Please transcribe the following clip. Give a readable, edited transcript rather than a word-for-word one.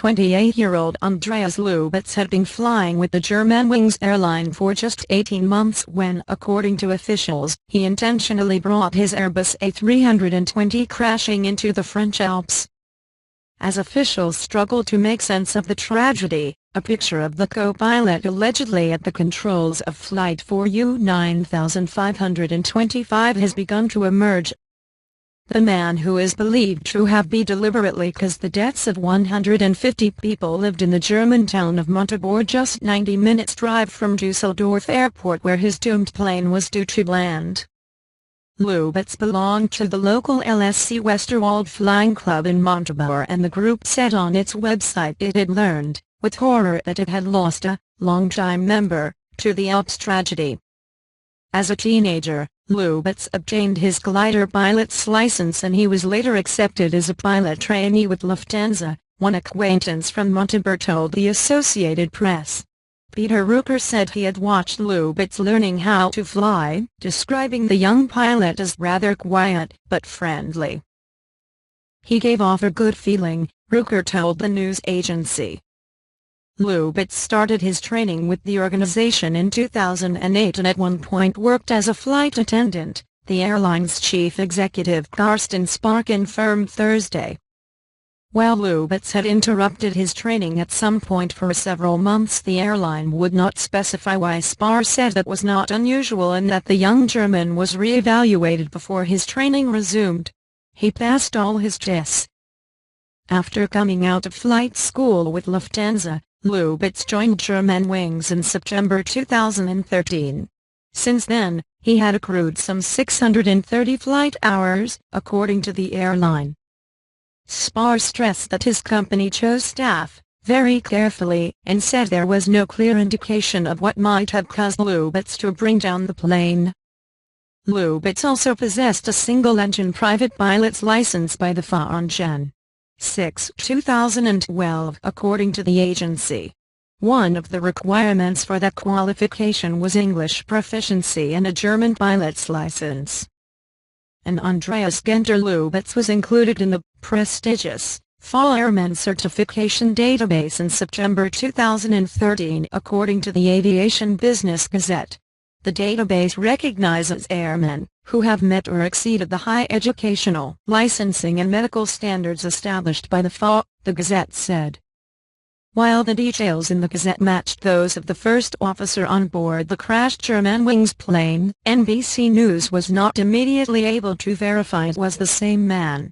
28-year-old Andreas Lubitz had been flying with the Germanwings airline for just 18 months when, according to officials, he intentionally brought his Airbus A320 crashing into the French Alps. As officials struggled to make sense of the tragedy, a picture of the co-pilot allegedly at the controls of Flight 4U9525 has begun to emerge. The man, who is believed to have been deliberately caused the deaths of 150 people, lived in the German town of Montabaur, just 90 minutes drive from Dusseldorf Airport, where his doomed plane was due to land. Lubitz belonged to the local LSC Westerwald Flying Club in Montabaur, and the group said on its website it had learned, with horror, that it had lost a long-time member to the Alps tragedy. As a teenager, Lubitz obtained his glider pilot's license, and he was later accepted as a pilot trainee with Lufthansa, one acquaintance from Montabaur told the Associated Press. Peter Ruecker said he had watched Lubitz learning how to fly, describing the young pilot as rather quiet but friendly. "He gave off a good feeling," Ruecker told the news agency. Lubitz started his training with the organization in 2008 and at one point worked as a flight attendant, the airline's chief executive Carsten Spohr confirmed Thursday. While Lubitz had interrupted his training at some point for several months, the airline would not specify why. Spohr said that was not unusual and that the young German was re-evaluated before his training resumed. He passed all his tests. After coming out of flight school with Lufthansa, Lubitz joined Germanwings in September 2013. Since then, he had accrued some 630 flight hours, according to the airline. Spohr stressed that his company chose staff very carefully and said there was no clear indication of what might have caused Lubitz to bring down the plane. Lubitz also possessed a single-engine private pilot's license by the FAA on Jan. 6, 2012, according to the agency. One of the requirements for that qualification was English proficiency and a German pilot's license. And Andreas Lubitz was included in the prestigious FAA Airman Certification Database in September 2013, according to the Aviation Business Gazette. The database recognizes airmen who have met or exceeded the high educational, licensing and medical standards established by the FAA, the Gazette said. While the details in the Gazette matched those of the first officer on board the crashed Germanwings plane, NBC News was not immediately able to verify it was the same man.